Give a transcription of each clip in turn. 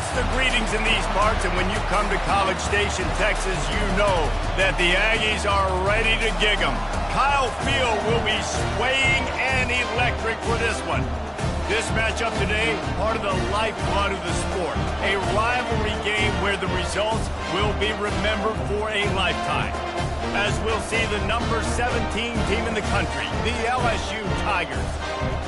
It's the greetings in these parts, and when you come to College Station, Texas, you know that the Aggies are ready to gig 'em. Kyle Field will be swaying and electric for this one. This matchup today, part of the lifeblood of the sport. A rivalry game where the results will be remembered for a lifetime. As we'll see the number 17 team in the country, the LSU Tigers,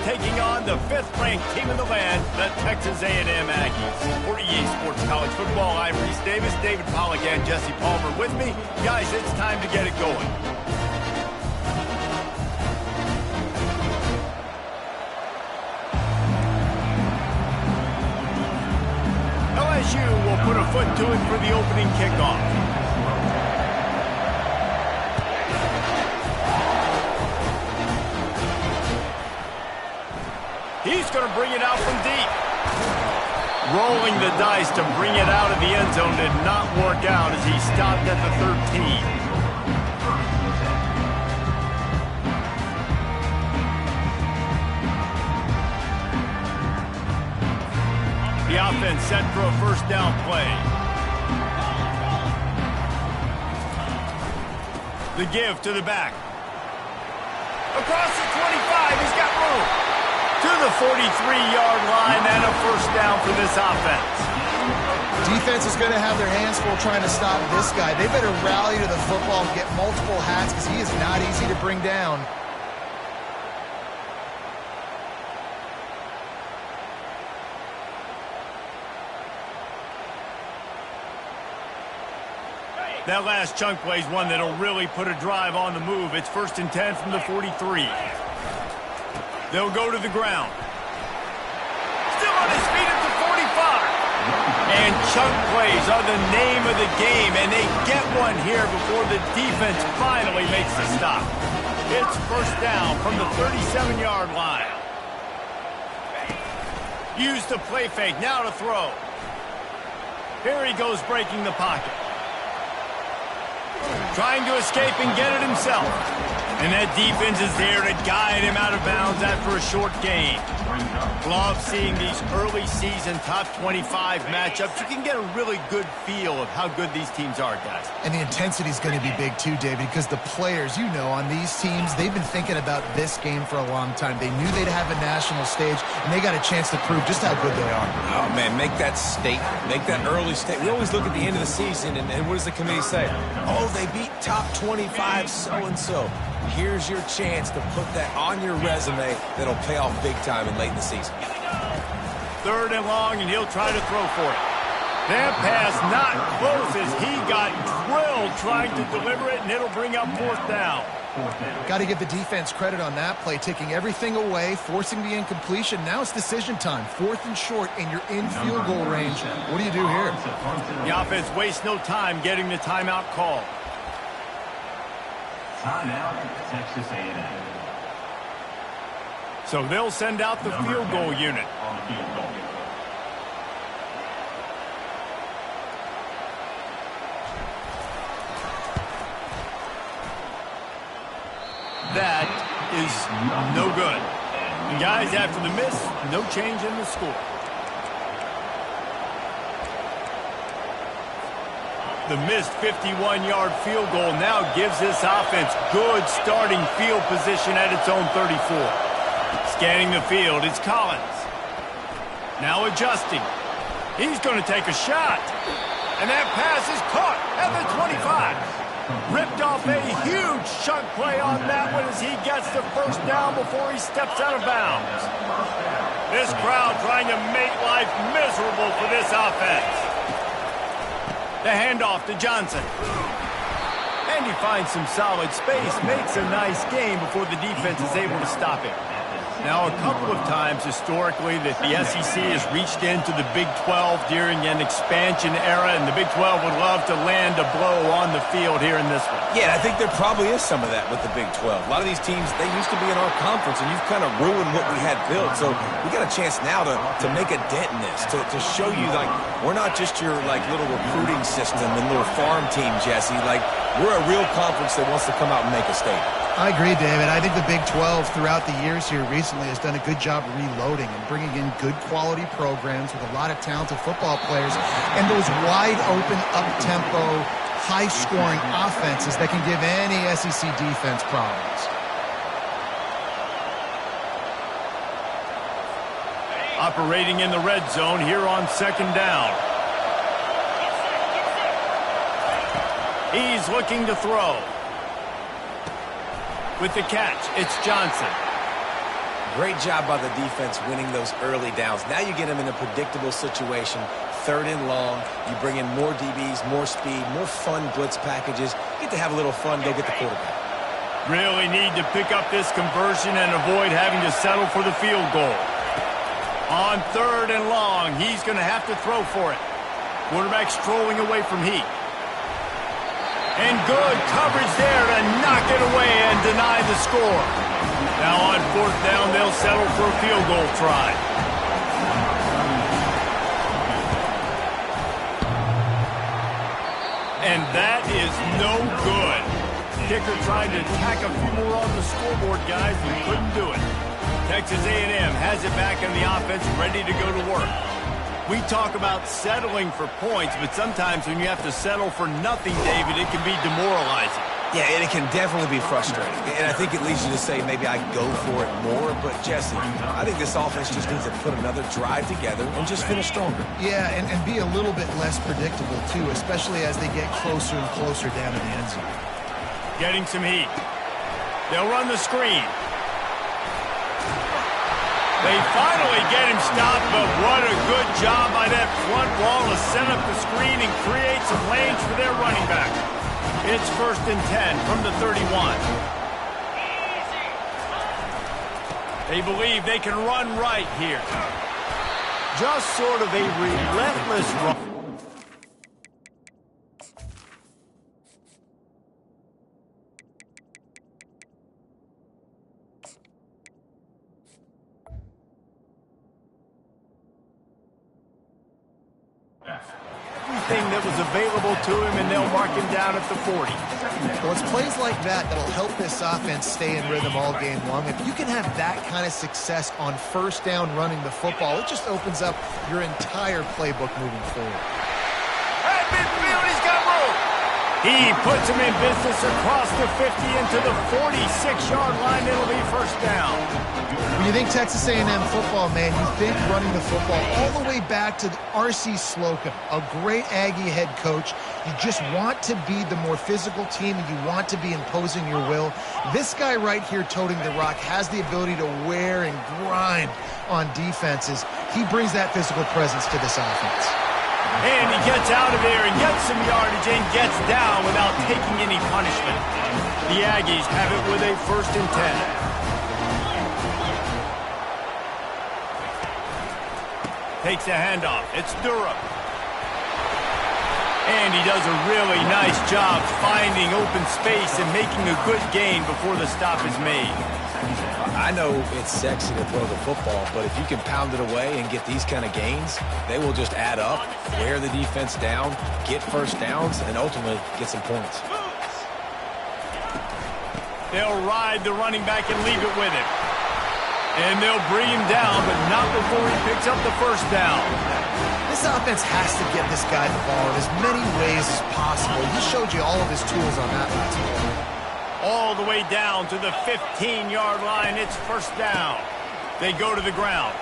taking on the 5th-ranked team in the land, the Texas A&M Aggies. For EA Sports College Football, I'm Reese Davis, David Pollack, and Jesse Palmer with me. Guys, it's time to get it going. LSU will put a foot to it for the opening kickoff. He's going to bring it out from deep. Rolling the dice to bring it out of the end zone did not work out as he stopped at the 13. The offense set for a first down play. The give to the back. Across the 25, he's got room. To the 43-yard line and a first down for this offense. Defense is going to have their hands full trying to stop this guy. They better rally to the football and get multiple hats because he is not easy to bring down. That last chunk play is one that'll really put a drive on the move. It's 1st and 10 from the 43. They'll go to the ground. Still on his feet at the 45. And chunk plays are the name of the game, and they get one here before the defense finally makes the stop. It's first down from the 37-yard line. Use the play fake, now to throw. Here he goes breaking the pocket. Trying to escape and get it himself. And that defense is there to guide him out of bounds after a short gain. Love seeing these early season top 25 matchups. You can get a really good feel of how good these teams are, guys. And the intensity is going to be big too, David, because the players, you know, on these teams, they've been thinking about this game for a long time. They knew they'd have a national stage, and they got a chance to prove just how good they are. Oh, man, make that statement. Make that early statement. We always look at the end of the season, and what does the committee say? Oh, they beat top 25 so-and-so. Here's your chance to put that on your resume that'll pay off big time and late in the season. 3rd and long, and he'll try to throw for it. That pass not close as he got drilled trying to deliver it, and it'll bring up 4th down. Got to give the defense credit on that play, taking everything away, forcing the incompletion. Now it's decision time. 4th and short, and you're in field goal range. What do you do here? The offense wastes no time getting the timeout called. Timeout, Texas A&M. So they'll send out the field goal unit. That is no good. And guys, after the miss, no change in the score. The missed 51-yard field goal now gives this offense good starting field position at its own 34. Scanning the field, it's Collins. Now adjusting. He's going to take a shot. And that pass is caught at the 25. Ripped off a huge chunk play on that one as he gets the first down before he steps out of bounds. This crowd trying to make life miserable for this offense. The handoff to Johnson. And he finds some solid space, makes a nice game before the defense is able to stop him. Now, a couple of times historically that the SEC has reached into the Big 12 during an expansion era, and the Big 12 would love to land a blow on the field here in this one. Yeah, I think there probably is some of that with the Big 12. A lot of these teams, they used to be in our conference, and you've kind of ruined what we had built. So we got a chance now to make a dent in this, to show you, like, we're not just your, like, little recruiting system and little farm team, Jesse. Like, we're a real conference that wants to come out and make a statement. I agree, David. I think the Big 12 throughout the years here recently has done a good job reloading and bringing in good quality programs with a lot of talented football players and those wide open, up-tempo, high-scoring offenses that can give any SEC defense problems. Operating in the red zone here on second down. He's looking to throw. With the catch, it's Johnson. Great job by the defense winning those early downs. Now you get them in a predictable situation. 3rd and long. You bring in more DBs, more speed, more fun blitz packages. You get to have a little fun, go get the quarterback. Really need to pick up this conversion and avoid having to settle for the field goal. On 3rd and long, he's going to have to throw for it. Quarterback strolling away from heat. And good coverage there to knock it away and deny the score. Now on 4th down, they'll settle for a field goal try. And that is no good. Kicker trying to tack a few more on the scoreboard, guys, and couldn't do it. Texas A&M has it back in the offense, ready to go to work. We talk about settling for points, but sometimes when you have to settle for nothing, David, it can be demoralizing. Yeah, and it can definitely be frustrating. And I think it leads you to say maybe I go for it more. But, Jesse, I think this offense just needs to put another drive together and just finish stronger. Yeah, and be a little bit less predictable, too, especially as they get closer and closer down to the end zone. Getting some heat. They'll run the screen. They finally get him stopped, but what a good job by that front wall to set up the screen and create some lanes for their running back. It's 1st and 10 from the 31. They believe they can run right here. Just sort of a relentless run. Everything that was available to him, and they'll mark him down at the 40. Well, it's plays like that that'll help this offense stay in rhythm all game long. If you can have that kind of success on 1st down running the football, it just opens up your entire playbook moving forward. At midfield, he's got room. He puts him in business across the 50 into the 46-yard line. It'll be 1st down. When you think Texas A&M football, man, you think running the football all the way back to R.C. Slocum, a great Aggie head coach. You just want to be the more physical team, and you want to be imposing your will. This guy right here toting the rock has the ability to wear and grind on defenses. He brings that physical presence to this offense. And he gets out of there and gets some yardage and gets down without taking any punishment. The Aggies have it with a 1st and 10. Takes a handoff. It's Durham. And he does a really nice job finding open space and making a good gain before the stop is made. I know it's sexy to throw the football, but if you can pound it away and get these kind of gains, they will just add up, wear the defense down, get 1st downs, and ultimately get some points. They'll ride the running back and leave it with him. And they'll bring him down, but not before he picks up the 1st down. This offense has to get this guy the ball in as many ways as possible. He showed you all of his tools on that last play. All the way down to the 15-yard line. It's 1st down. They go to the ground.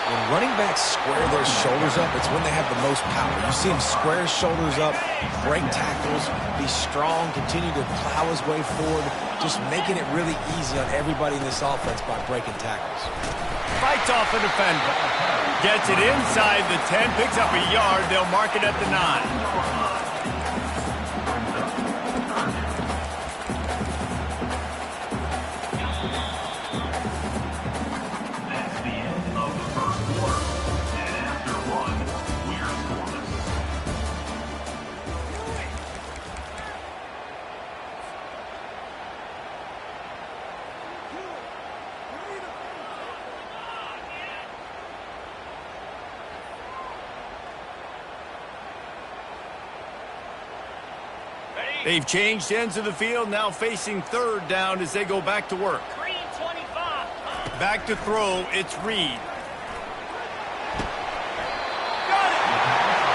When running backs square their shoulders up, it's when they have the most power. You see him square his shoulders up, break tackles, be strong, continue to plow his way forward, just making it really easy on everybody in this offense by breaking tackles. Fights off a defender. Gets it inside the 10, picks up a yard. They'll mark it at the 9. They've changed ends of the field, now facing third down as they go back to work. Back to throw, it's Reed.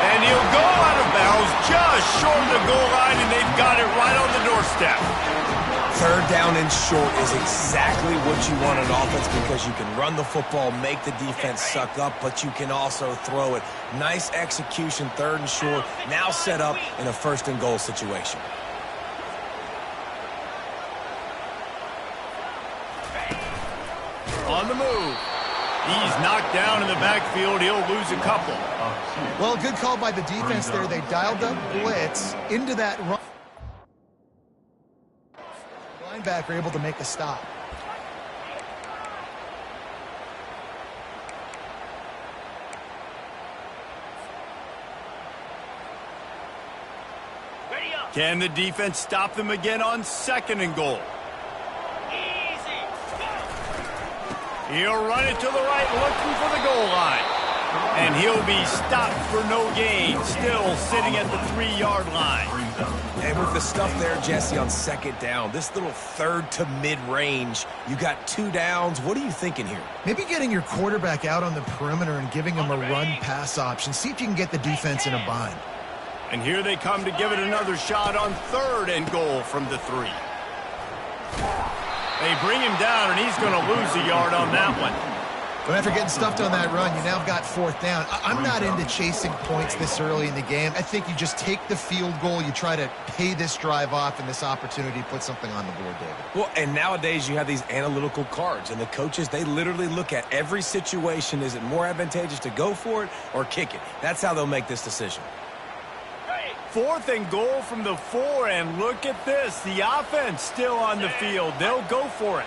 And he'll go out of bounds just short of the goal line, and they've got it right on the doorstep. Third down and short is exactly what you want on offense because you can run the football, make the defense suck up, but you can also throw it. Nice execution, third and short, now set up in a first and goal situation. On the move. He's knocked down in the backfield. He'll lose a couple. Well, good call by the defense there. They dialed up blitz into that run. Linebacker able to make a stop. Can the defense stop them again on second and goal? He'll run it to the right, looking for the goal line. And he'll be stopped for no gain, still sitting at the 3-yard line. And with the stuff there, Jesse, on second down, this little third to mid-range, you got 2 downs. What are you thinking here? Maybe getting your quarterback out on the perimeter and giving him a run-pass option. See if you can get the defense in a bind. And here they come to give it another shot on third and goal from the 3. They bring him down, and he's going to lose a yard on that one. But after getting stuffed on that run, you now got 4th down. I'm not into chasing points this early in the game. I think you just take the field goal. You try to pay this drive off and this opportunity to put something on the board, David. Well, and nowadays you have these analytical cards, and the coaches, they literally look at every situation. Is it more advantageous to go for it or kick it? That's how they'll make this decision. 4th and goal from the 4, and look at this. The offense still on the field. They'll go for it.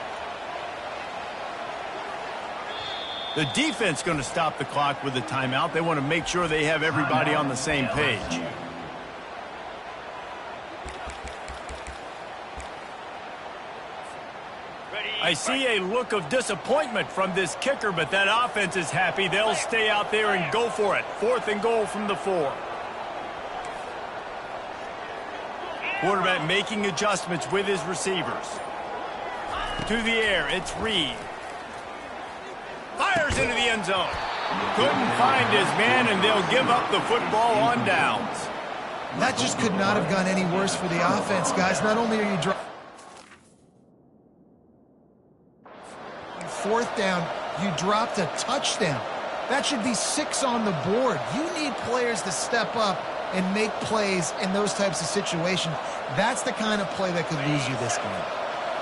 The defense going to stop the clock with a timeout. They want to make sure they have everybody on the same page. I see a look of disappointment from this kicker, but that offense is happy. They'll stay out there and go for it. 4th and goal from the 4. Quarterback making adjustments with his receivers. To the air, it's Reed. Fires into the end zone. Couldn't find his man, and they'll give up the football on downs. That just could not have gone any worse for the offense, guys. Not only are you dropping 4th down, you dropped a touchdown. That should be 6 on the board. You need players to step up and make plays in those types of situations. That's the kind of play that could lose you this game.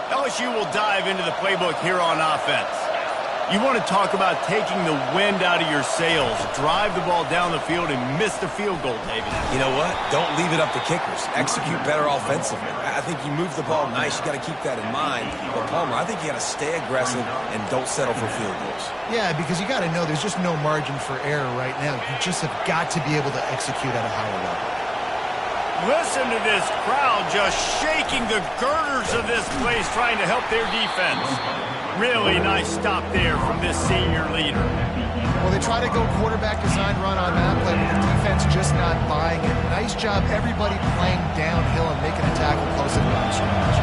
LSU will dive into the playbook here on offense. You want to talk about taking the wind out of your sails. Drive the ball down the field and miss the field goal, David. You know what? Don't leave it up to kickers. Execute better offensively. I think you move the ball nice. You got to keep that in mind. But Palmer, I think you got to stay aggressive and don't settle for field goals. Yeah, because you got to know there's just no margin for error right now. You just have got to be able to execute at a higher level. Listen to this crowd just shaking the girders of this place, trying to help their defense. Really nice stop there from this senior leader. Well, they try to go quarterback design run on that play, but the defense just not buying it. Nice job, everybody playing downhill and making a tackle close to the line scrimmage.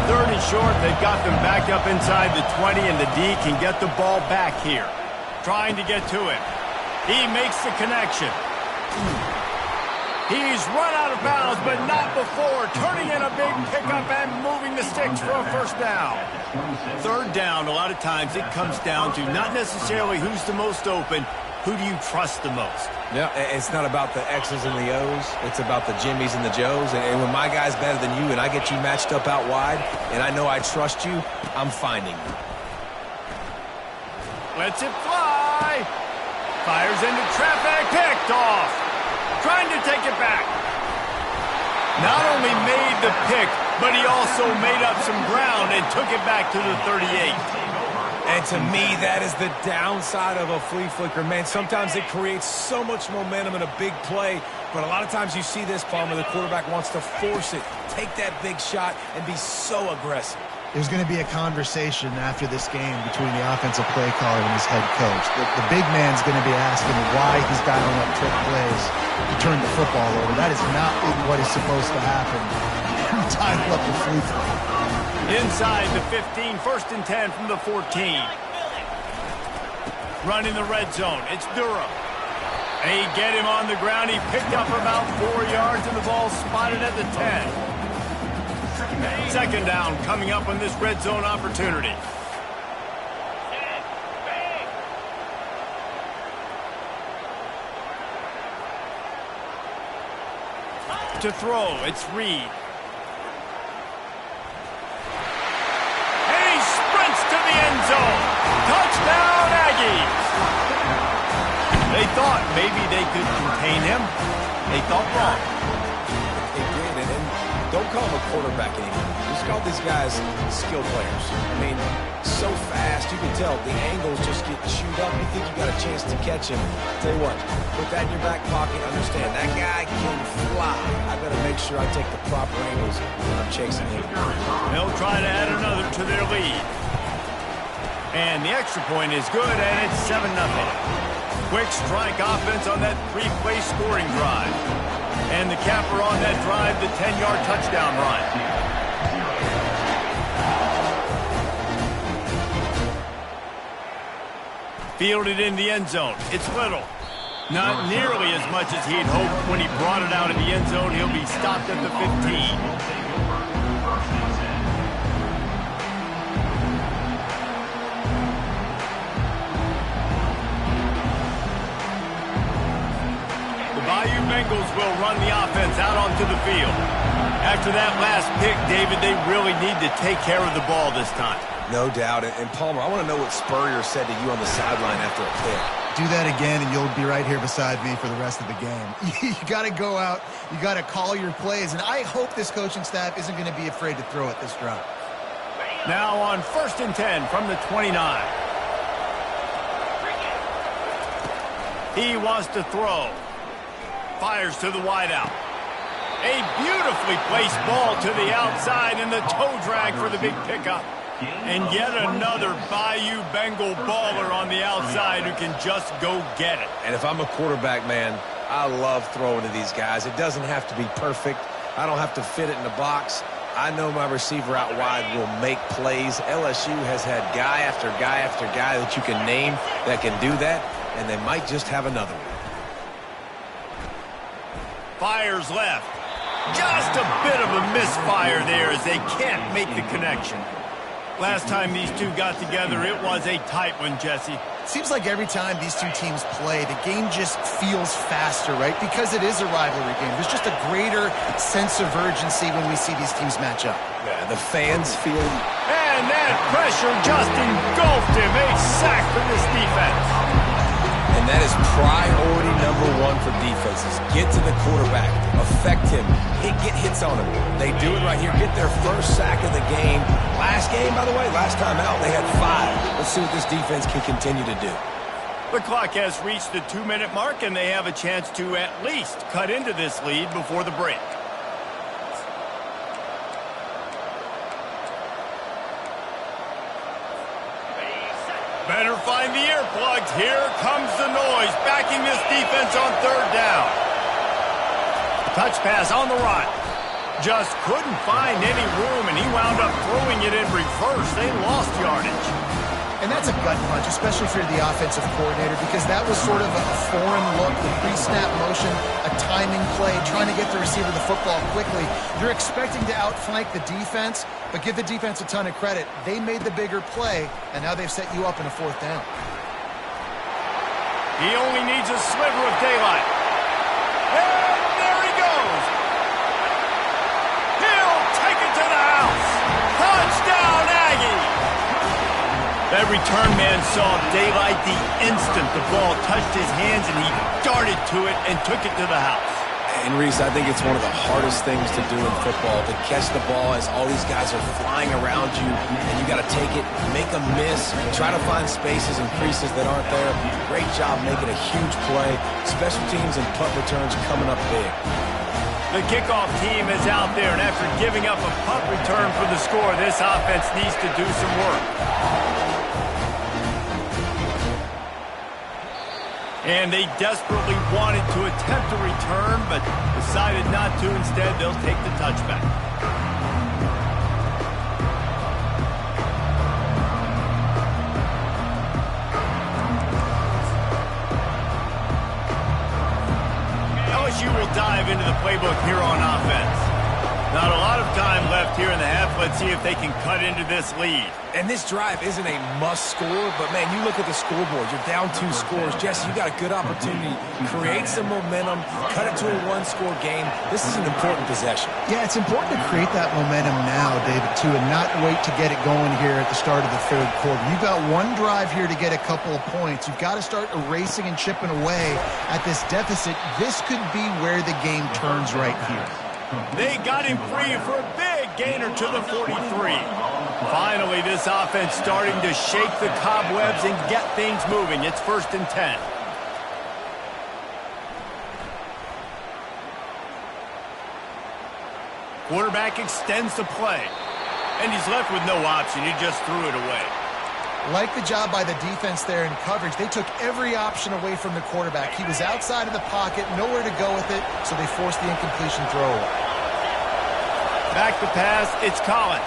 3rd and short, they've got them back up inside the 20, and the D can get the ball back here. Trying to get to it. He makes the connection. He's run out of bounds, but not before. Turning in a big pickup and moving the sticks for a 1st down. 3rd down, a lot of times it comes down to not necessarily who's the most open, who do you trust the most? Yeah, it's not about the X's and the O's. It's about the Jimmies and the Joes. And when my guy's better than you and I get you matched up out wide and I know I trust you, I'm finding you. Lets it fly. Fires into traffic, picked off. Trying to take it back. Not only made the pick, but he also made up some ground and took it back to the 38. And to me, that is the downside of a flea flicker. Man, sometimes it creates so much momentum in a big play, but a lot of times you see this, Palmer, the quarterback wants to force it, take that big shot, and be so aggressive. There's going to be a conversation after this game between the offensive play caller and his head coach. The big man's going to be asking why he's dialing up trick plays to turn the football over. That is not what is supposed to happen. Time up the free throw. Inside the 15, 1st and 10 from the 14. Running the red zone, it's Durham. They get him on the ground. He picked up about 4 yards, and the ball spotted at the 10. 2nd down coming up on this red zone opportunity. To throw, it's Reed. And he sprints to the end zone. Touchdown, Aggies! They thought maybe they could contain him. They thought wrong. They did, and don't call him a quarterback anymore. Just call these guys skill players. I mean, so fast, you can tell the angles just get chewed up. You think you got a chance to catch him. Tell you what, put that in your back pocket. Understand, that guy can fly. I better make sure I take the proper angles when I'm chasing him. They'll try to add another to their lead. And the extra point is good, and it's 7-0. Quick strike offense on that 3-play scoring drive. And the capper on that drive, the 10-yard touchdown run. Fielded in the end zone. It's Little. Not nearly as much as he'd hoped when he brought it out of the end zone. He'll be stopped at the 15. Bengals will run the offense out onto the field. After that last pick, David, they really need to take care of the ball this time. No doubt. And Palmer, I want to know what Spurrier said to you on the sideline after a pick. Do that again, and you'll be right here beside me for the rest of the game. You got to go out. You got to call your plays, and I hope this coaching staff isn't going to be afraid to throw it this drive. Now on 1st and 10 from the 29. He wants to throw. Fires to the wideout. A beautifully placed ball to the outside, and the toe drag for the big pickup. And yet another Bayou Bengal baller on the outside who can just go get it. And if I'm a quarterback, man, I love throwing to these guys. It doesn't have to be perfect. I don't have to fit it in the box. I know my receiver out wide will make plays. LSU has had guy after guy after guy that you can name that can do that, and they might just have another one. Fires left. Just a bit of a misfire there as they can't make the connection. Last time these two got together, it was a tight one, Jesse. Seems like every time these two teams play, the game just feels faster, right? Because it is a rivalry game. There's just a greater sense of urgency when we see these teams match up. Yeah, the fans feel... And that pressure just engulfed him. A sack for this defense. And that is priority #1 for defenses. Get to the quarterback. Affect him. Get hits on him. They do it right here. Get their first sack of the game. Last game, by the way, last time out, they had 5. Let's see what this defense can continue to do. The clock has reached the 2-minute mark, and they have a chance to at least cut into this lead before the break. Better find the earplugs. Here comes the noise, backing this defense on 3rd down. Touch pass on the right. Just couldn't find any room, and he wound up throwing it in reverse. They lost yardage. And that's a gut punch, especially if you're the offensive coordinator, because that was sort of a foreign look, the pre-snap motion, a timing play, trying to get the receiver the football quickly. You're expecting to outflank the defense, but give the defense a ton of credit. They made the bigger play, and now they've set you up in a 4th down. He only needs a sliver of daylight. And there he goes. He'll take it to the house. Touchdown, Aggie. That return man saw daylight the instant the ball touched his hands, and he darted to it and took it to the house. And, Reese, I think it's one of the hardest things to do in football, to catch the ball as all these guys are flying around you, and you got to take it, make a miss, try to find spaces and creases that aren't there. Great job making a huge play. Special teams and punt returns coming up big. The kickoff team is out there, and after giving up a punt return for the score, this offense needs to do some work. And they desperately wanted to attempt a return, but decided not to. Instead, they'll take the touchback. LSU will dive into the playbook here on offense. Not a lot of time left here in the half. Let's see if they can cut into this lead. And this drive isn't a must score, but, man, you look at the scoreboard. You're down 2 scores. Jesse, you got a good opportunity. Create some momentum. Cut it to a 1-score game. This is an important possession. Yeah, it's important to create that momentum now, David, too, and not wait to get it going here at the start of the third quarter. You've got one drive here to get a couple of points. You've got to start erasing and chipping away at this deficit. This could be where the game turns right here. They got him free for a big gainer to the 43. Finally, this offense starting to shake the cobwebs and get things moving. It's 1st and 10. Quarterback extends the play. And he's left with no option. He just threw it away. Like the job by the defense there in coverage. They took every option away from the quarterback. He was outside of the pocket, nowhere to go with it, so they forced the incompletion throw away. Back to pass, it's Collins.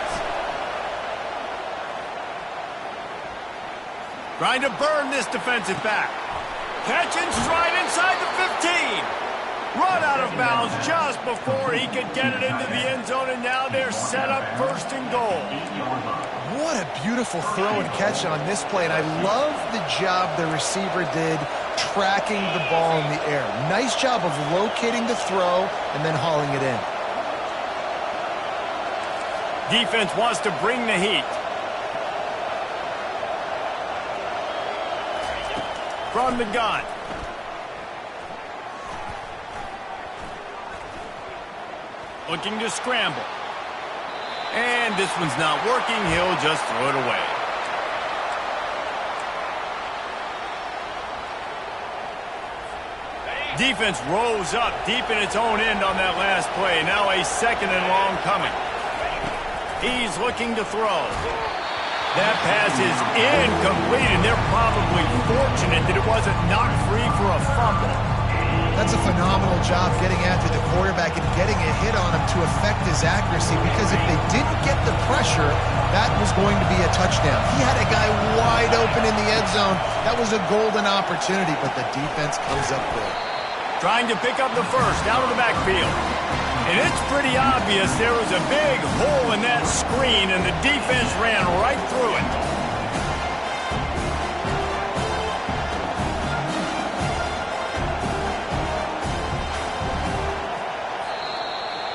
Trying to burn this defensive back. Catch and stride inside the 15. Run out of bounds just before he could get it into the end zone, and now they're set up 1st and goal. What a beautiful throw and catch on this play, and I love the job the receiver did tracking the ball in the air. Nice job of locating the throw and then hauling it in. Defense wants to bring the heat. From the gun. Looking to scramble. And this one's not working. He'll just throw it away. Defense rose up deep in its own end on that last play. Now a 2nd and long coming. He's looking to throw. That pass is incomplete, and they're probably fortunate that it wasn't knocked free for a fumble. That's a phenomenal job getting after the quarterback and getting a hit on him to affect his accuracy, because if they didn't get the pressure, that was going to be a touchdown. He had a guy wide open in the end zone. That was a golden opportunity, but the defense comes up big. Trying to pick up the first out of the backfield. And it's pretty obvious there was a big hole in that screen, and the defense ran right through it.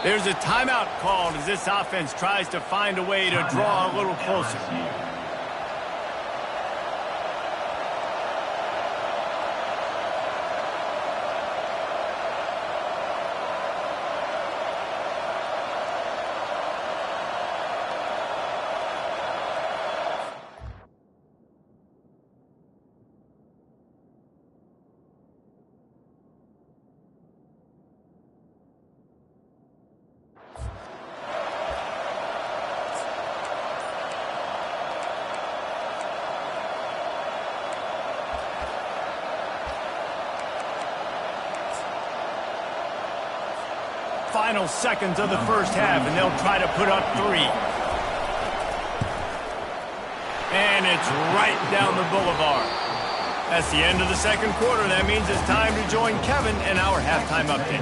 There's a timeout called as this offense tries to find a way to draw a little closer. Final seconds of the first half, and they'll try to put up 3. And it's right down the boulevard. That's the end of the second quarter. That means it's time to join Kevin in our halftime update.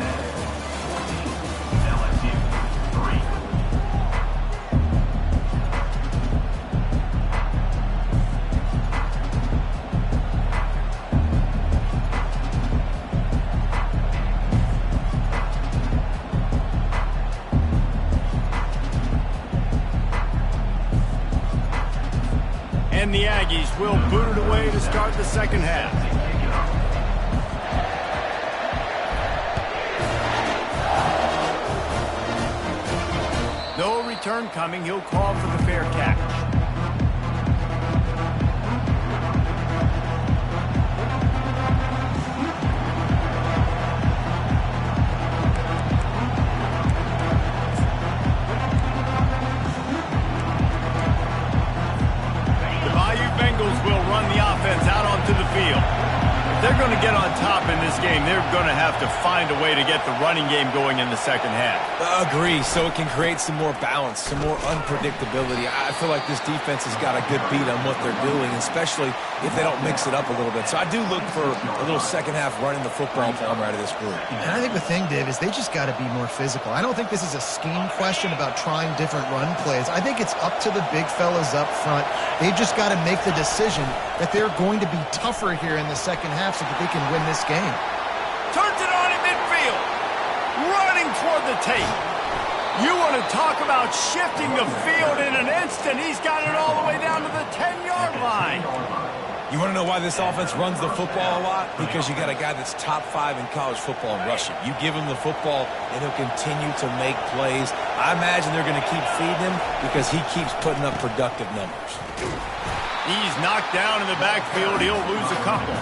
And the Aggies will boot it away to start the second half. No return coming. He'll call for the fair catch. Will run the offense out onto the field. they're going to get on top in this game, they're going to have to find a way to get the running game going in the second half. Agree, so it can create some more balance, some more unpredictability. I feel like this defense has got a good beat on what they're doing, especially if they don't mix it up a little bit. So I do look for a little second half running the football plumber out of this group. And I think the thing, Dave, is they just got to be more physical. I don't think this is a scheme question about trying different run plays. I think it's up to the big fellas up front. They've just got to make the decision that they're going to be tougher here in the second half so that they can win this game. Turns it on in midfield. Running toward the tape. You want to talk about shifting the field in an instant. He's got it all the way down to the 10-yard line. You want to know why this offense runs the football a lot? Because you got a guy that's top 5 in college football in rushing. You give him the football, and he'll continue to make plays. I imagine they're going to keep feeding him because he keeps putting up productive numbers. He's knocked down in the backfield. He'll lose a couple.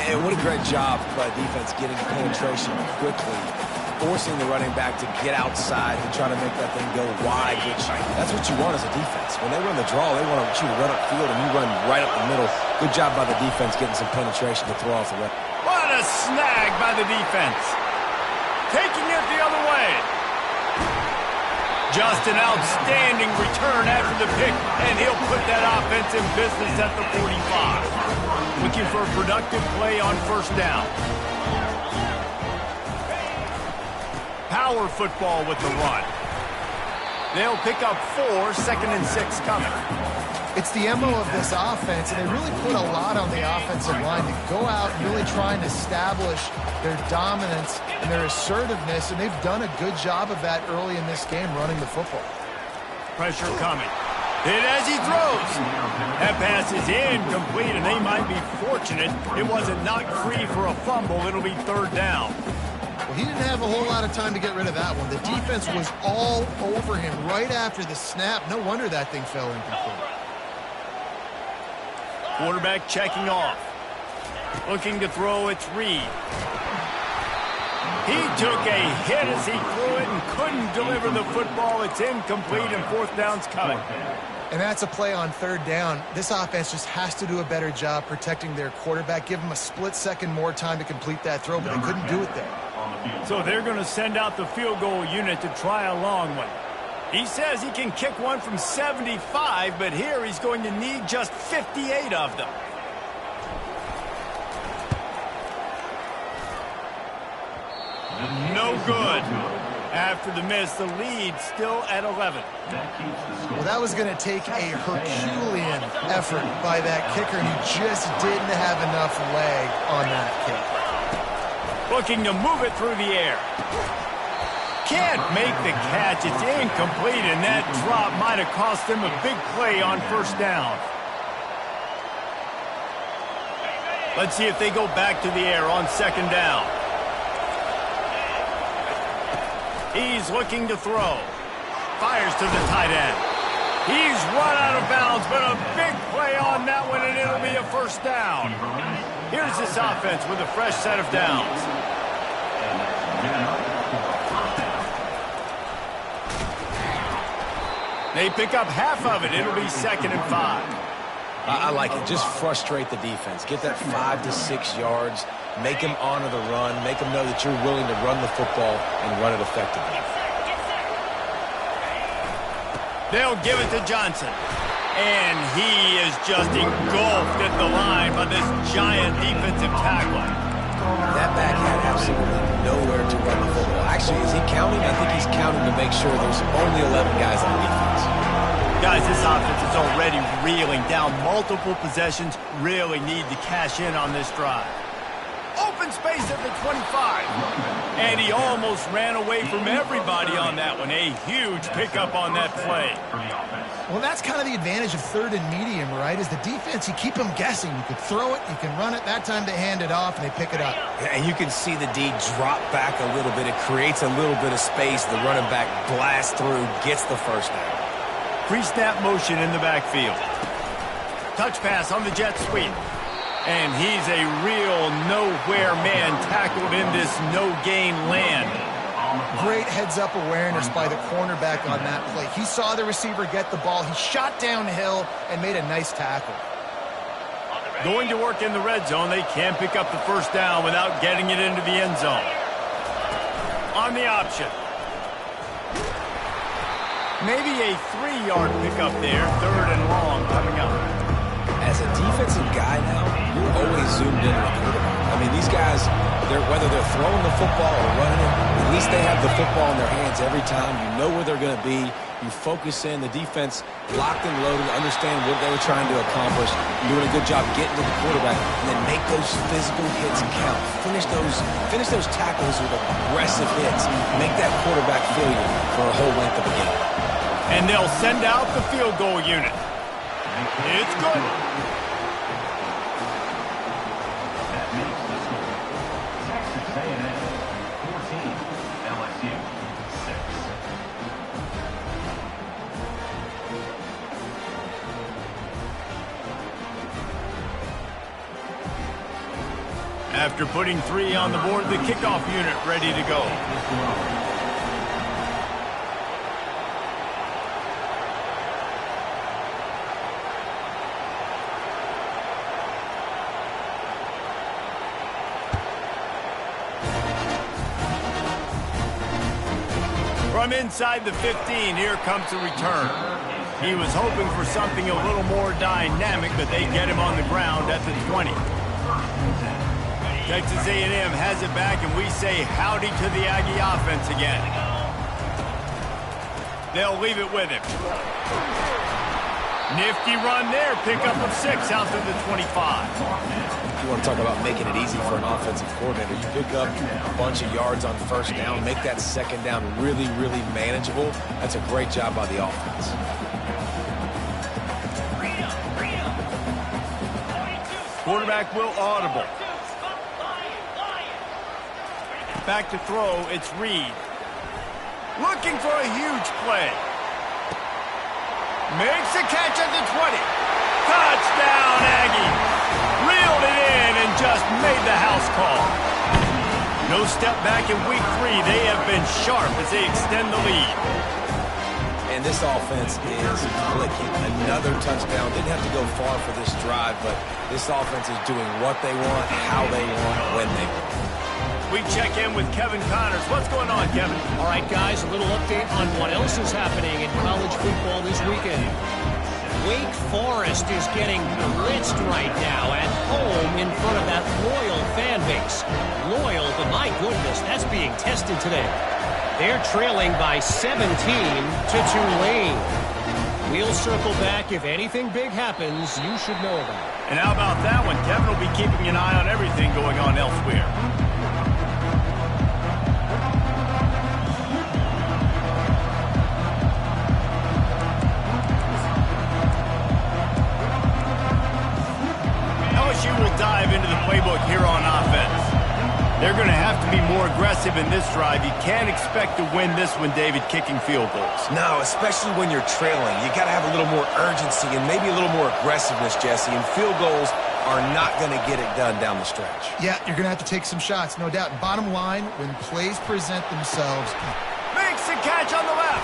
And what a great job by defense getting penetration quickly, forcing the running back to get outside to try to make that thing go wide, which that's what you want as a defense. When they run the draw, they want you to run upfield, and you run right up the middle. Good job by the defense getting some penetration to throw off the run. What a snag by the defense. Taking it the other way. Just an outstanding return after the pick, and he'll put that offense in business at the 45. Looking for a productive play on first down. Power football with the run. They'll pick up 4, 2nd and 6 coming. It's the MO of this offense, and they really put a lot on the offensive line to go out and really try and establish their dominance and their assertiveness, and they've done a good job of that early in this game, running the football. Pressure coming. Hit as he throws. That pass is incomplete, and they might be fortunate it wasn't knocked free for a fumble. It'll be 3rd down. Well, he didn't have a whole lot of time to get rid of that one. The defense was all over him right after the snap. No wonder that thing fell incomplete. Quarterback checking off. Looking to throw, it's Reed. He took a hit as he threw it and couldn't deliver the football. It's incomplete, and 4th down's coming. And that's a play on 3rd down. This offense just has to do a better job protecting their quarterback. Give him a split second more time to complete that throw, but they couldn't do it there. So they're going to send out the field goal unit to try a long one. He says he can kick one from 75, but here he's going to need just 58 of them. No good. After the miss, the lead still at 11. Well, that was going to take a Herculean effort by that kicker. He just didn't have enough leg on that kick. Looking to move it through the air. Can't make the catch. It's incomplete, and that drop might have cost him a big play on 1st down. Let's see if they go back to the air on 2nd down. He's looking to throw. Fires to the tight end. He's run out of bounds, but a big play on that one, and it'll be a 1st down. Here's this offense with a fresh set of downs. They pick up half of it. It'll be 2nd and 5. I like it. Just frustrate the defense. Get that 5 to 6 yards. Make them honor the run. Make them know that you're willing to run the football and run it effectively. They'll give it to Johnson. And he is just engulfed at the line by this giant defensive tackle. That back had absolutely nowhere to run the football. Actually, is he counting? I think he's counting to make sure there's only 11 guys on defense. Guys, this offense is already reeling down multiple possessions. Really need to cash in on this drive. Open space at the 25. And he almost ran away from everybody on that one. A huge pickup on that play. Well, that's kind of the advantage of 3rd and medium, right? Is the defense, you keep them guessing. You could throw it, you can run it. That time they hand it off, and they pick it up. And you can see the D drop back a little bit. It creates a little bit of space. The running back blasts through, gets the 1st down. Pre-snap motion in the backfield. Touch pass on the jet sweep. And he's a real nowhere man tackled in this no-gain land. Great heads-up awareness by the cornerback on that play. He saw the receiver get the ball. He shot downhill and made a nice tackle. Going to work in the red zone. They can't pick up the first down without getting it into the end zone. On the option. Maybe a 3-yard pickup there. 3rd and long coming up. As a defensive guy now, you're always zoomed in on the quarterback. I mean, these guys, whether they're throwing the football or running it, at least they have the football in their hands every time. You know where they're going to be. You focus in. The defense locked and loaded, understand what they were trying to accomplish. You're doing a good job getting to the quarterback, and then make those physical hits count. Finish those tackles with aggressive hits. Make that quarterback feel you for a whole length of the game. And they'll send out the field goal unit. It's good. That makes the score. Texas A&M 14, LSU 6. After putting 3 on the board, the kickoff unit ready to go. From inside the 15, here comes the return. He was hoping for something a little more dynamic, but they get him on the ground at the 20. Texas A&M has it back, and we say howdy to the Aggie offense again. They'll leave it with him. Nifty run there. Pickup of 6 out to the 25. You want to talk about making it easy for an offensive coordinator. You pick up a bunch of yards on first down, make that second down really, really manageable. That's a great job by the offense. Quarterback will audible. Back to throw, it's Reed. Looking for a huge play. Makes a catch at the 20. Touchdown, Aggie. Reeled it in and just made the house call. No step back in week 3. They have been sharp as they extend the lead. And this offense is clicking. Another touchdown. Didn't have to go far for this drive, but this offense is doing what they want, how they want, when they want. We check in with Kevin Connors. What's going on, Kevin? All right, guys, a little update on what else is happening in college football this weekend. Wake Forest is getting blitzed right now at home in front of that loyal fan base. Loyal, but my goodness, that's being tested today. They're trailing by 17 to Tulane. We'll circle back. If anything big happens, you should know about it. And how about that one? Kevin will be keeping an eye on everything going on elsewhere. LSU will dive into the playbook here on offense. They're going to have to be more aggressive in this drive. You can't expect to win this one, David, kicking field goals. No, especially when you're trailing. You got to have a little more urgency and maybe a little more aggressiveness, Jesse. And field goals are not going to get it done down the stretch. Yeah, you're going to have to take some shots, no doubt. Bottom line, when plays present themselves. Makes the catch on the left.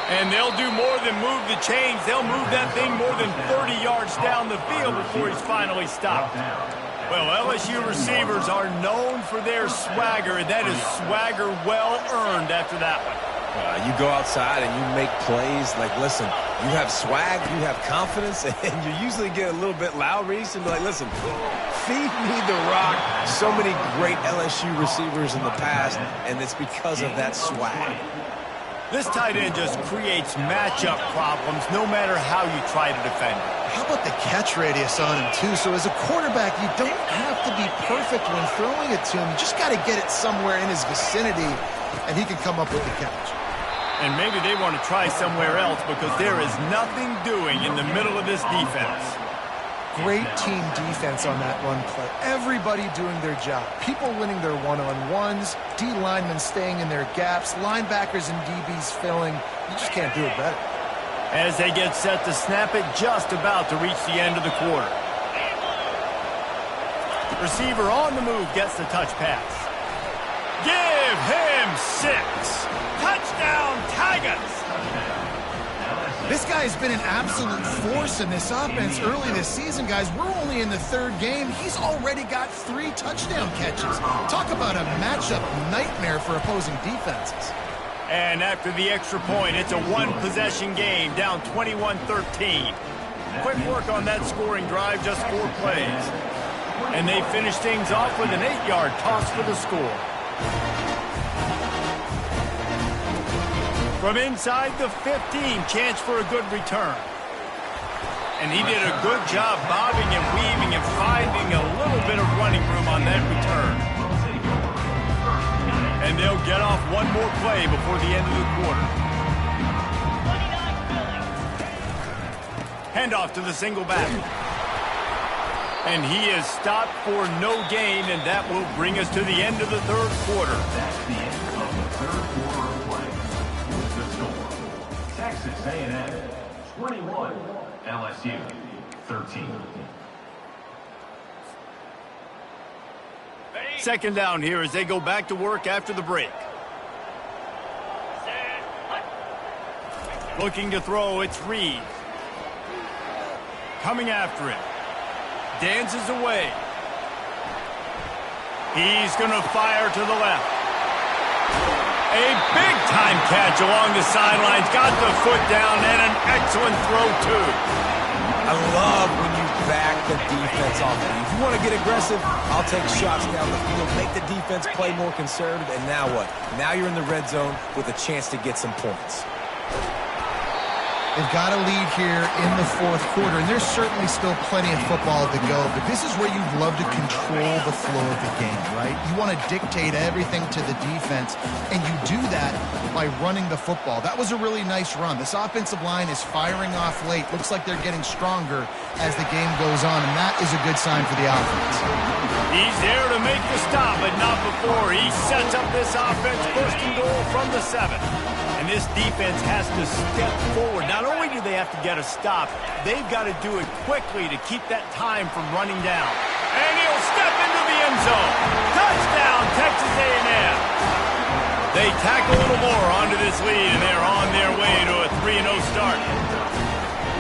And they'll do more than move the chains. They'll move that thing more than 30 yards down the field before he's finally stopped. Well, LSU receivers are known for their swagger, and that is swagger well-earned after that one. You go outside and you make plays. Like, listen, you have swag, you have confidence, and you usually get a little bit loud, Reese, and be like, listen, feed me the rock. So many great LSU receivers in the past, and it's because of that swag. This tight end just creates matchup problems no matter how you try to defend it. How about the catch radius on him, too? So as a quarterback, you don't have to be perfect when throwing it to him. You just got to get it somewhere in his vicinity, and he can come up with the catch. And maybe they want to try somewhere else because there is nothing doing in the middle of this defense. Great team defense on that run play. Everybody doing their job. People winning their one-on-ones, D linemen staying in their gaps, linebackers and DBs filling. You just can't do it better. As they get set to snap it, just about to reach the end of the quarter. Receiver on the move gets the touch pass. Give him 6. Touchdown, Tigers. This guy's been an absolute force in this offense early this season, guys. We're only in the third game. He's already got 3 touchdown catches. Talk about a matchup nightmare for opposing defenses. And after the extra point, it's a one-possession game, down 21-13. Quick work on that scoring drive, just 4 plays. And they finish things off with an 8-yard toss for the score. From inside the 15, chance for a good return. And he did a good job bobbing and weaving and finding a little bit of running room on that return. And they'll get off one more play before the end of the quarter. Handoff to the single back. And he is stopped for no gain, and that will bring us to the end of the third quarter. That's the end of the third quarter of play. With the score, Texas A&M 21, LSU 13. Second down here as they go back to work after the break. Looking to throw, it's Reed. Coming after him. Dances away. He's going to fire to the left. A big-time catch along the sidelines. Got the foot down and an excellent throw, too. I love when you back the defense off of you. If you want to get aggressive, I'll take shots down the field, make the defense play more conservative, and now what? Now you're in the red zone with a chance to get some points. They've got a lead here in the fourth quarter, and there's certainly still plenty of football to go, but this is where you'd love to control the flow of the game, right? You want to dictate everything to the defense, and you do that by running the football. That was a really nice run. This offensive line is firing off late. Looks like they're getting stronger as the game goes on, and that is a good sign for the offense. He's there to make the stop, but not before. He sets up this offense first and goal from the 7. And this defense has to step forward. Not only do they have to get a stop, they've got to do it quickly to keep that time from running down. And he'll step into the end zone. Touchdown, Texas A&M. They tack a little more onto this lead, and they're on their way to a 3-0 start.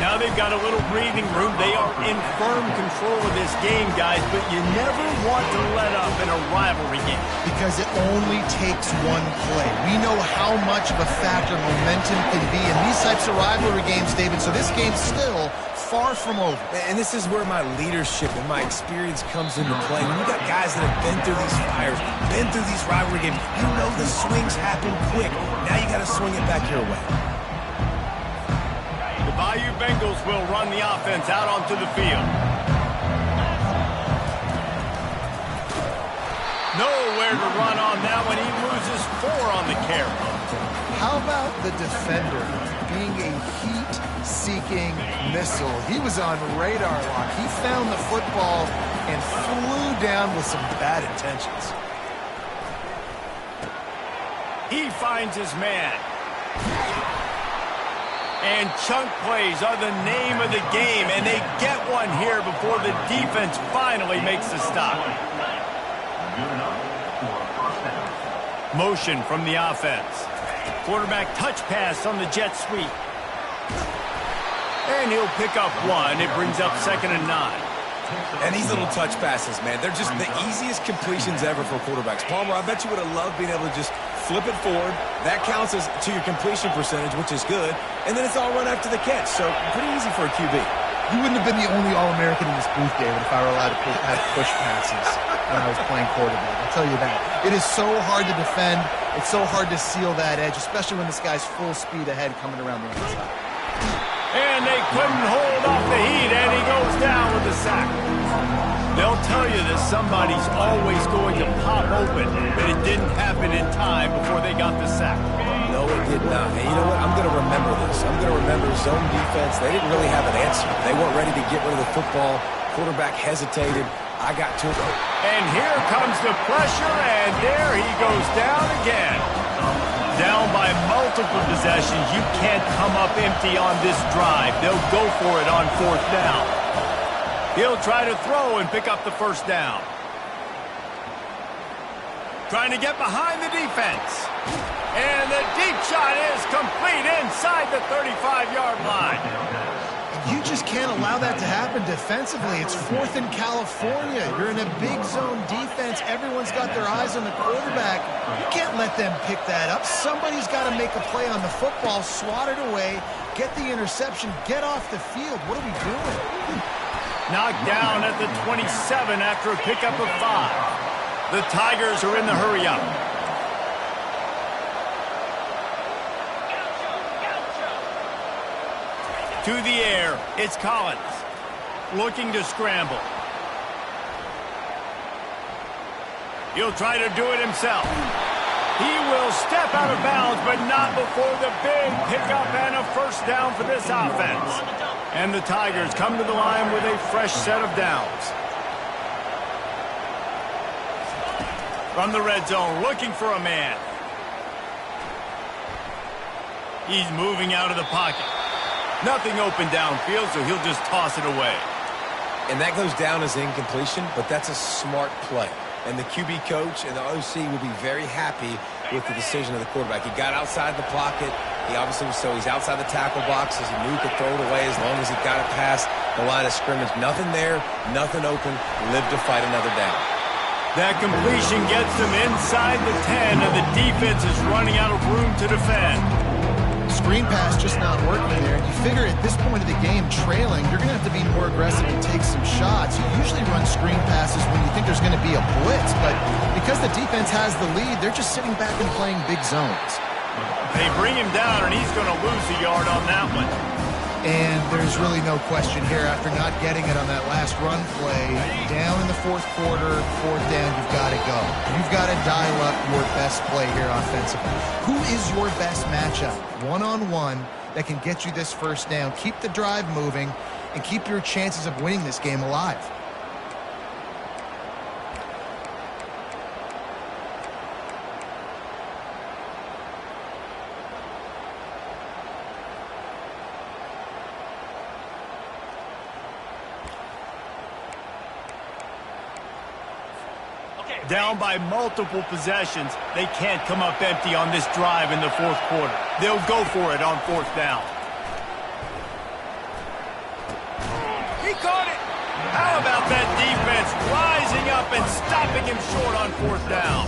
Now they've got a little breathing room. They are in firm control of this game, guys, but you never want to let up in a rivalry game. Because it only takes one play. We know how much of a factor momentum can be in these types of rivalry games, David, so this game's still far from over. And this is where my leadership and my experience comes into play. When you got guys that have been through these fires, been through these rivalry games, you know the swings happen quick. Now you got to swing it back your way. The Bayou Bengals will run the offense out onto the field. Nowhere to run on that one. He loses 4 on the carry. How about the defender being a heat-seeking missile? He was on radar lock. He found the football and flew down with some bad intentions. He finds his man. And chunk plays are the name of the game, and they get one here before the defense finally makes the stop. Motion from the offense. Quarterback touch pass on the jet sweep. And he'll pick up 1. It brings up 2nd and 9. And these little touch passes, man, they're just the easiest completions ever for quarterbacks. Palmer, I bet you would have loved being able to just flip it forward. That counts as to your completion percentage, which is good. And then it's all run after the catch, so pretty easy for a QB. You wouldn't have been the only All-American in this booth, David, if I were allowed to have push passes when I was playing quarterback. I'll tell you that. It is so hard to defend. It's so hard to seal that edge, especially when this guy's full speed ahead coming around the outside. And they couldn't hold off the heat, and he goes down with the sack. They'll tell you that somebody's always going to pop open, but it didn't happen in time before they got the sack. No, it did not. And you know what? I'm going to remember this. I'm going to remember zone defense. They didn't really have an answer. They weren't ready to get rid of the football. Quarterback hesitated. I got to it. And here comes the pressure, and there he goes down again. Down by multiple possessions. You can't come up empty on this drive. They'll go for it on 4th down. He'll try to throw and pick up the 1st down. Trying to get behind the defense. And the deep shot is complete inside the 35-yard line. You just can't allow that to happen defensively. It's 4th in California. You're in a big zone defense. Everyone's got their eyes on the quarterback. You can't let them pick that up. Somebody's got to make a play on the football, swat it away, get the interception, get off the field. What are we doing? Knocked down at the 27 after a pickup of 5. The Tigers are in the hurry-up. To the air, it's Collins. Looking to scramble. He'll try to do it himself. He will step out of bounds, but not before the big pickup and a first down for this offense. And the Tigers come to the line with a fresh set of downs. From the red zone, looking for a man. He's moving out of the pocket. Nothing open downfield, so he'll just toss it away. And that goes down as incompletion, but that's a smart play. And the QB coach and the OC will be very happy with the decision of the quarterback. He got outside the pocket. He obviously was he's outside the tackle box as he knew he could throw it away as long as he got it past the line of scrimmage. Nothing there, nothing open. Live to fight another down. That completion gets them inside the 10, and the defense is running out of room to defend. Screen pass just not working there. You figure at this point of the game, trailing, you're going to have to be more aggressive and take some shots. You usually run screen passes when you think there's going to be a blitz, but because the defense has the lead, they're just sitting back and playing big zones. They bring him down, and he's going to lose a yard on that one. And there's really no question here after not getting it on that last run play. Down in the 4th quarter, 4th down, you've got to go. You've got to dial up your best play here offensively. Who is your best matchup, one-on-one, that can get you this first down? Keep the drive moving and keep your chances of winning this game alive. Down by multiple possessions, they can't come up empty on this drive in the 4th quarter. They'll go for it on 4th down. He caught it. How about that defense rising up and stopping him short on 4th down?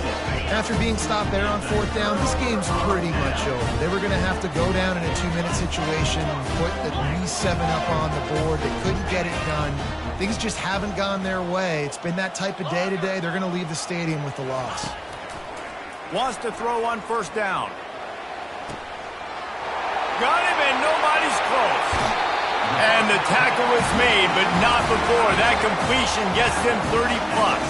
After being stopped there on 4th down, this game's pretty much over. They were going to have to go down in a 2-minute situation and put at least 7 up on the board. They couldn't get it done. Things just haven't gone their way. It's been that type of day today. They're going to leave the stadium with the loss. Wants to throw on 1st down. Got him, and nobody's close. And the tackle is made, but not before that completion gets them 30-plus.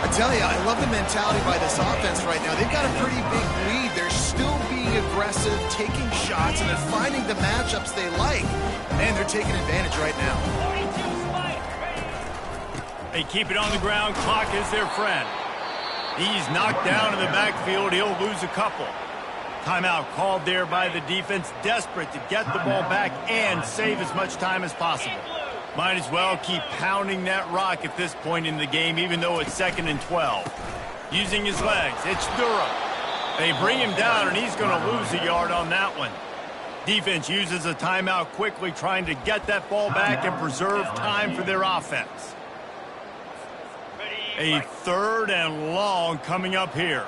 I tell you, I love the mentality by this offense right now. They've got a pretty big lead. They're still being aggressive, taking shots, and they're finding the matchups they like. And they're taking advantage right now. They keep it on the ground. Clock is their friend. He's knocked down in the backfield. He'll lose a couple. Timeout called there by the defense, desperate to get the ball back and save as much time as possible. Might as well keep pounding that rock at this point in the game, even though it's 2nd and 12. Using his legs, it's Durham. They bring him down, and he's going to lose a yard on that one. Defense uses a timeout quickly, trying to get that ball back and preserve time for their offense. A 3rd and long coming up here.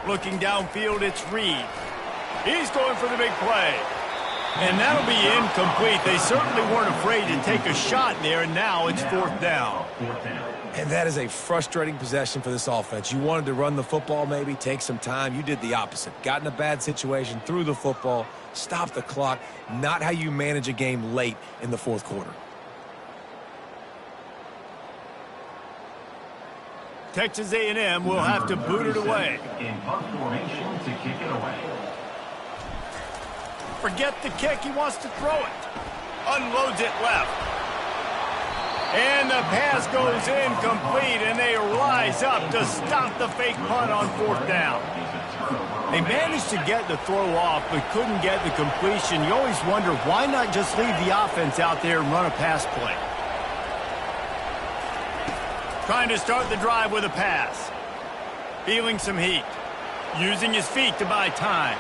Looking downfield, it's Reed. He's going for the big play. And that'll be incomplete. They certainly weren't afraid to take a shot there, and now it's 4th down. And that is a frustrating possession for this offense. You wanted to run the football, maybe take some time. You did the opposite. Got in a bad situation, threw the football, stopped the clock. Not how you manage a game late in the 4th quarter. Texas A&M will have to boot it away. In punt formation to kick it away. Forget the kick. He wants to throw it. Unloads it left. And the pass goes incomplete, and they rise up to stop the fake punt on 4th down. They managed to get the throw off, but couldn't get the completion. You always wonder, why not just leave the offense out there and run a pass play? Trying to start the drive with a pass. Feeling some heat. Using his feet to buy time.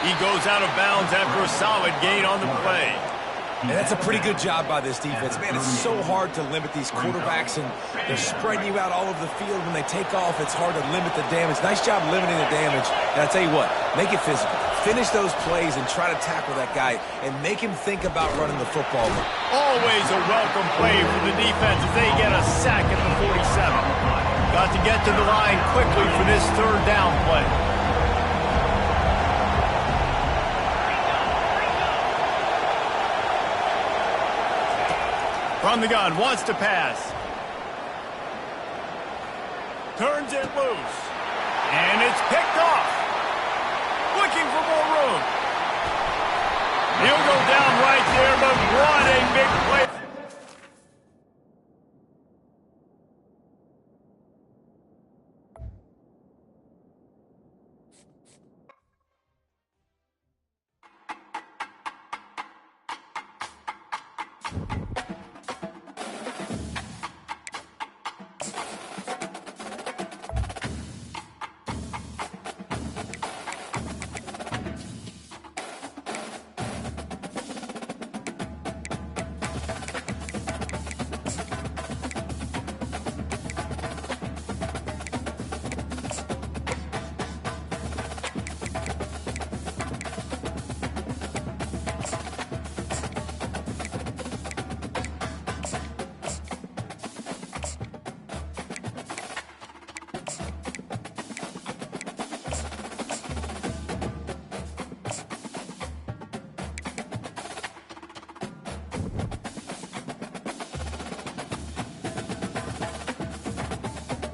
He goes out of bounds after a solid gain on the play. And that's a pretty good job by this defense. Man, it's so hard to limit these quarterbacks, and they're spreading you out all over the field. When they take off, it's hard to limit the damage. Nice job limiting the damage. And I tell you what, make it physical. Finish those plays and try to tackle that guy and make him think about running the football. Always a welcome play for the defense as they get a sack at the 47. Got to get to the line quickly for this third down play. From the gun, wants to pass. Turns it loose. And it's picked off. Looking for more room. He'll go down right there, but what a big play